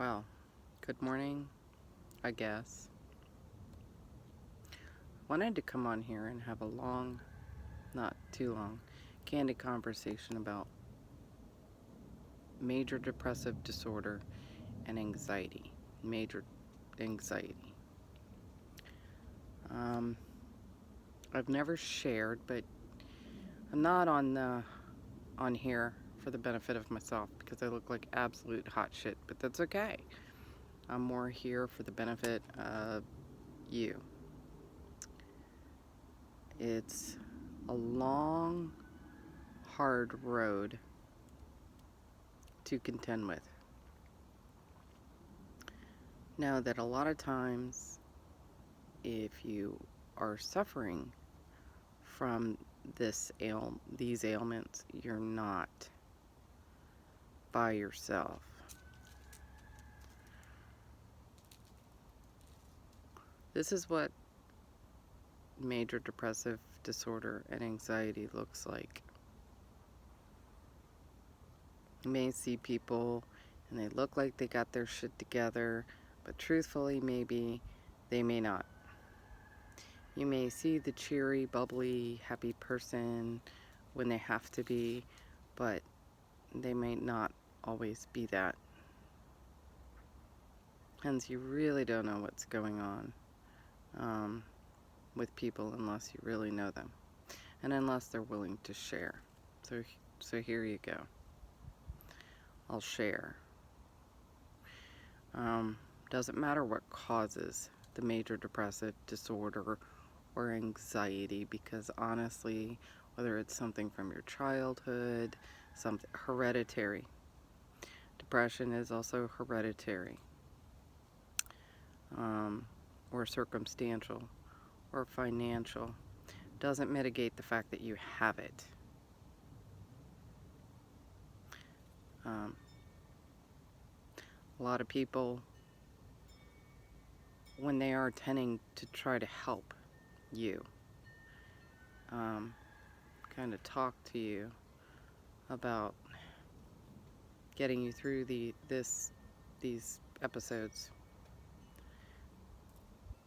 Well, good morning, I guess. Wanted to come on here and have a long, not too long, candid conversation about major depressive disorder and anxiety. Major anxiety. Um, I've never shared, but I'm not on here for the benefit of myself because I look like absolute hot shit, but that's okay. I'm more here for the benefit of you. It's a long, hard road to contend with. Know that a lot of times, if you are suffering from these ailments, you're not by yourself. This is what major depressive disorder and anxiety looks like. You may see people and they look like they got their shit together, but truthfully, maybe they may not. You may see the cheery, bubbly, happy person when they have to be, but they may not always be that. Hence, you really don't know what's going on with people unless you really know them, and unless they're willing to share. So here you go. I'll share. Doesn't matter what causes the major depressive disorder or anxiety, because honestly, whether it's something from your childhood, something hereditary. Depression is also hereditary, or circumstantial, or financial. Doesn't mitigate the fact that you have it. A lot of people, when they are tending to try to help you, kind of talk to you about getting you through these episodes,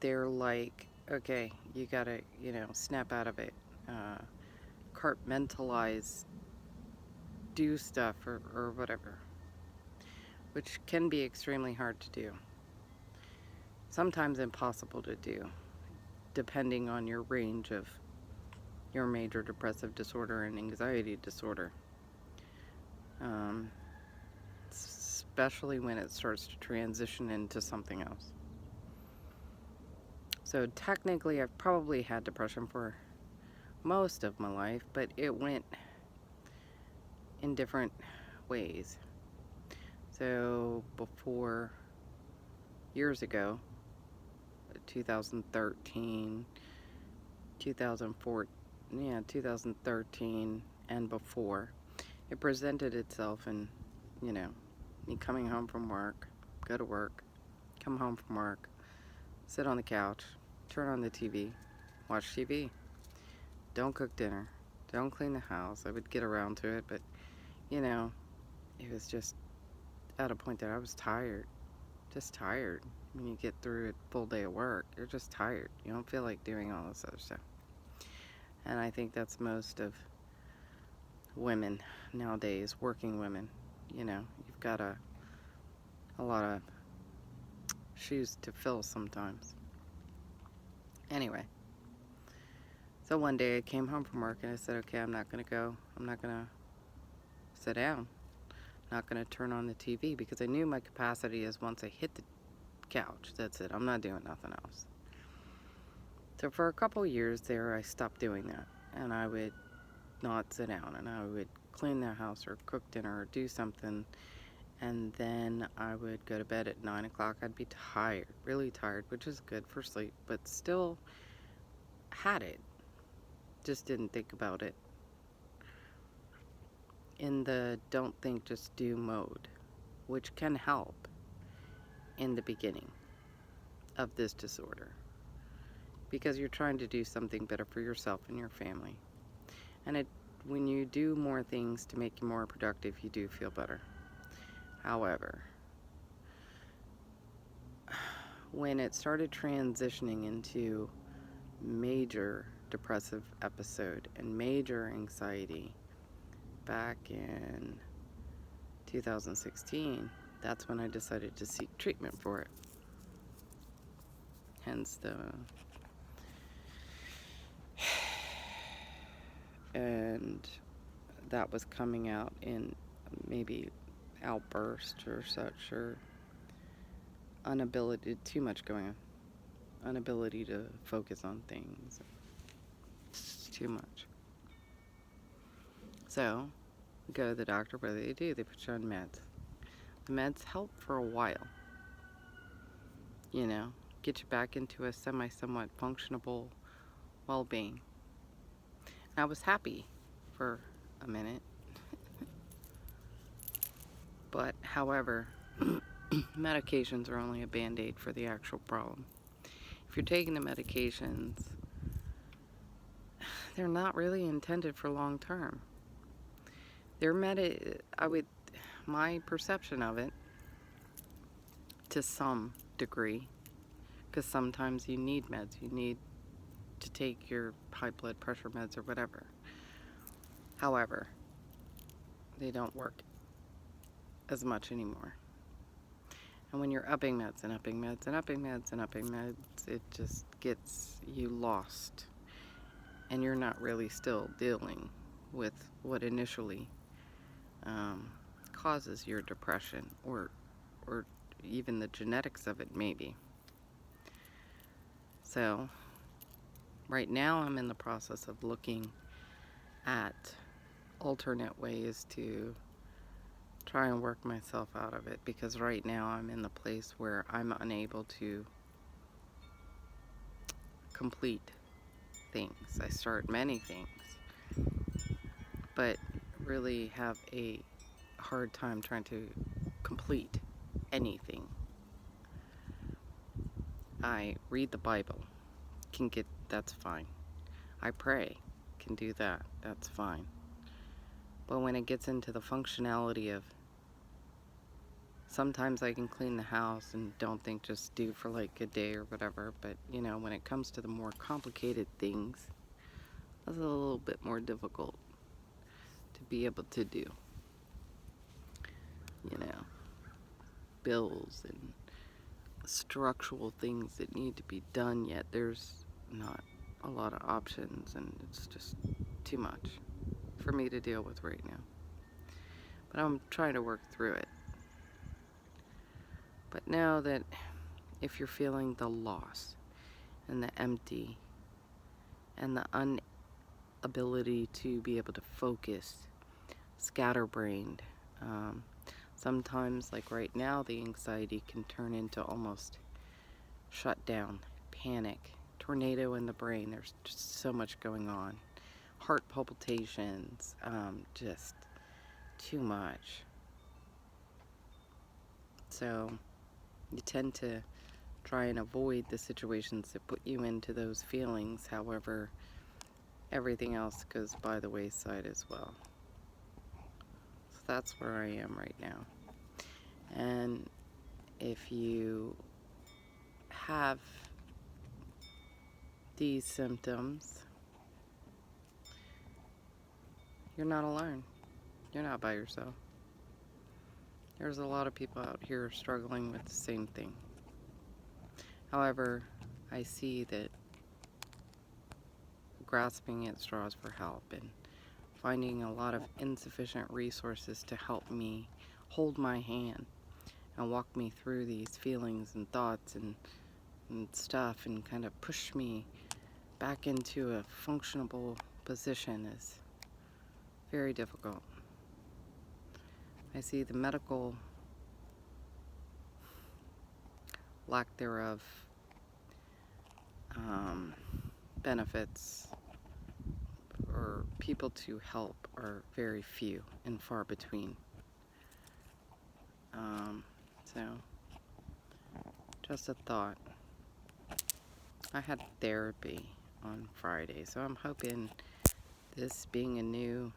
they're like, okay, you gotta, snap out of it, compartmentalize, do stuff, or whatever, which can be extremely hard to do. Sometimes impossible to do, depending on your range of your major depressive disorder and anxiety disorder. Especially when it starts to transition into something else. So technically, I've probably had depression for most of my life, but it went in different ways. So before, years ago, 2013, 2013 and before, it presented itself in, me coming home from work, go to work, come home from work, sit on the couch, turn on the TV, watch TV. Don't cook dinner. Don't clean the house. I would get around to it, but, it was just at a point that I was tired. Just tired. When you get through a full day of work, you're just tired. You don't feel like doing all this other stuff. And I think that's most of women nowadays, working women. You've got a lot of shoes to fill sometimes. Anyway, so one day I came home from work and I said, okay, I'm not going to sit down. I'm not going to turn on the TV, because I knew my capacity is once I hit the couch, that's it. I'm not doing nothing else. So for a couple years there, I stopped doing that, and I would not sit down, and I would clean the house or cook dinner or do something, and then I would go to bed at 9 o'clock. I'd be tired, really tired, which is good for sleep, but still had it. Just didn't think about it. In the don't think, just do mode, which can help in the beginning of this disorder, because you're trying to do something better for yourself and your family. And when you do more things to make you more productive, you do feel better. However, when it started transitioning into major depressive episode and major anxiety back in 2016, that's when I decided to seek treatment for it. Hence the and that was coming out in maybe outburst or such, or too much going on, inability to focus on things. It's too much. So, go to the doctor. What do? They put you on meds. The meds help for a while. Get you back into a somewhat functionable well-being. I was happy for a minute. But, however, medications are only a band-aid for the actual problem. If you're taking the medications, they're not really intended for long-term. My perception of it, to some degree, because sometimes you need meds, you need to take your high blood pressure meds or whatever. However, they don't work as much anymore. And when you're upping meds and upping meds and upping meds and upping meds, it just gets you lost. And you're not really still dealing with what initially causes your depression, or even the genetics of it, maybe. So, right now I'm in the process of looking at alternate ways to try and work myself out of it, because right now I'm in the place where I'm unable to complete things. I start many things, but really have a hard time trying to complete anything. I read the Bible, that's fine. I pray, can do that, that's fine. But when it gets into the functionality of, sometimes I can clean the house and don't think just do for like a day or whatever, but when it comes to the more complicated things, that's a little bit more difficult to be able to do. Bills and structural things that need to be done, yet there's not a lot of options, and it's just too much for me to deal with right now. But I'm trying to work through it. But know that if you're feeling the loss and the empty and the inability to be able to focus, scatterbrained, sometimes, like right now, the anxiety can turn into almost shutdown, panic, tornado in the brain. There's just so much going on. Heart palpitations, just too much. So you tend to try and avoid the situations that put you into those feelings. However, everything else goes by the wayside as well. So that's where I am right now. And if you have these symptoms, you're not alone. You're not by yourself. There's a lot of people out here struggling with the same thing. However, I see that grasping at straws for help and finding a lot of insufficient resources to help me hold my hand and walk me through these feelings and thoughts and stuff, and kind of push me back into a functionable position is very difficult. I see the medical lack thereof benefits or people to help are very few and far between. So, just a thought. I had therapy on Friday, so I'm hoping this being a new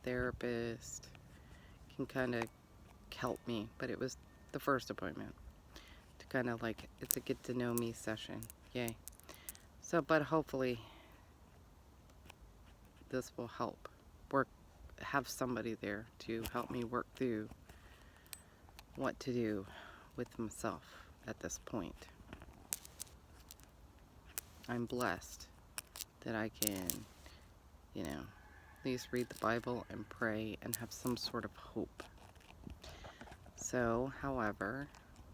therapist can kind of help me. But it was the first appointment. kind of like, it's a get to know me session. Yay. So, but hopefully this will help have somebody there to help me work through what to do with myself at this point. I'm blessed that I can, you know, at least read the Bible and pray and have some sort of hope. So, however,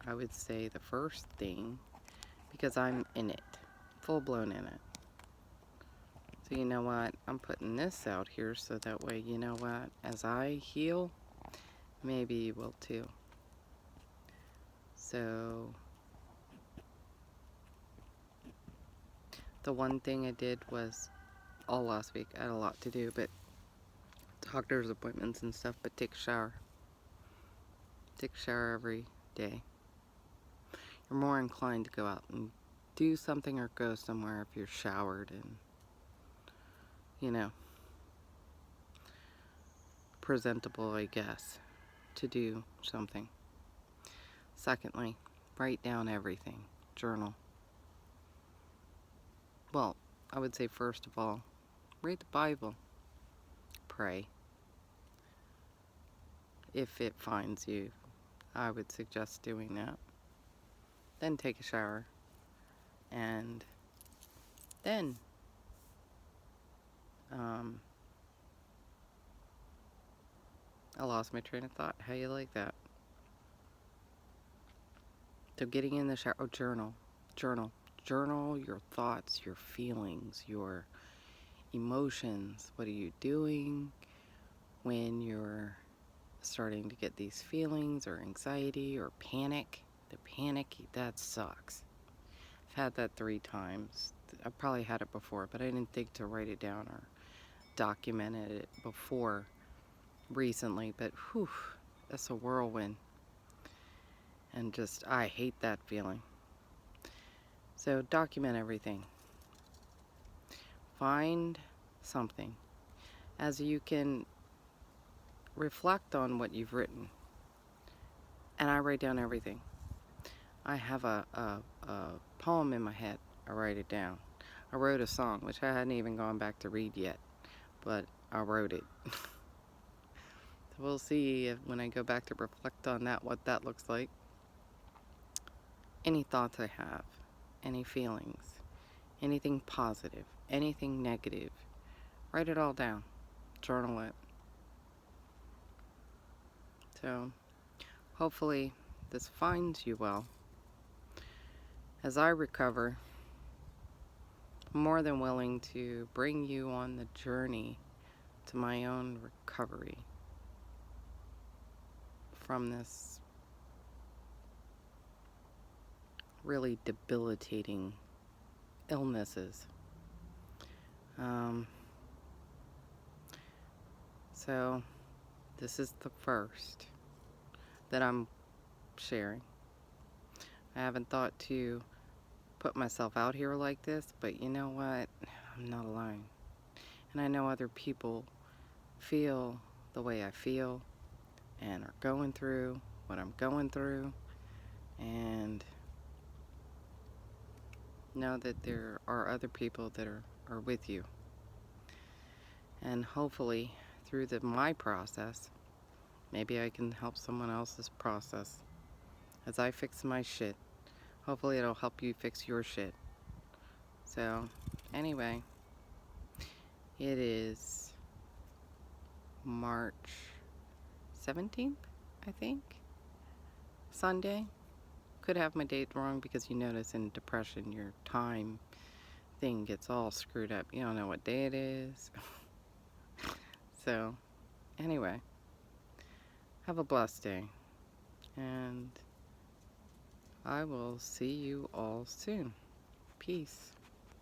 I would say the first thing, because I'm in it, full blown in it. So you know what, I'm putting this out here so that way, you know what, as I heal, maybe you will too. So, the one thing I did was, all last week, I had a lot to do, but doctor's appointments and stuff, but take a shower. Take a shower every day. You're more inclined to go out and do something or go somewhere if you're showered and, you know, presentable, I guess, to do something. Secondly, write down everything. Journal. Well, I would say first of all, read the Bible. Pray. If it finds you, I would suggest doing that. Then take a shower. And then I lost my train of thought. How you like that? So getting in the shower, journal. Journal your thoughts, your feelings, your emotions. What are you doing when you're starting to get these feelings or anxiety or panic? The panic, that sucks. I've had that 3 times. I probably had it before, but I didn't think to write it down or document it before recently. But whew, that's a whirlwind. And just, I hate that feeling. So document everything. Find something as you can reflect on what you've written. And I write down everything. I have a poem in my head. I write it down. I wrote a song, which I hadn't even gone back to read yet, but I wrote it. So we'll see if, when I go back to reflect on that, what that looks like. Any thoughts I have, any feelings, anything positive, anything negative, write it all down. Journal it. So hopefully this finds you well. As I recover, I'm more than willing to bring you on the journey to my own recovery from this really debilitating illnesses. So this is the first that I'm sharing. I haven't thought to put myself out here like this, but you know what? I'm not alone. And I know other people feel the way I feel and are going through what I'm going through, and know that there are other people that are with you. And hopefully through my process, maybe I can help someone else's process. As I fix my shit, hopefully it'll help you fix your shit. So anyway, it is March 17th, I think, Sunday. Could have my date wrong because you notice in depression your time thing gets all screwed up. You don't know what day it is. So anyway, have a blessed day, and I will see you all soon. Peace.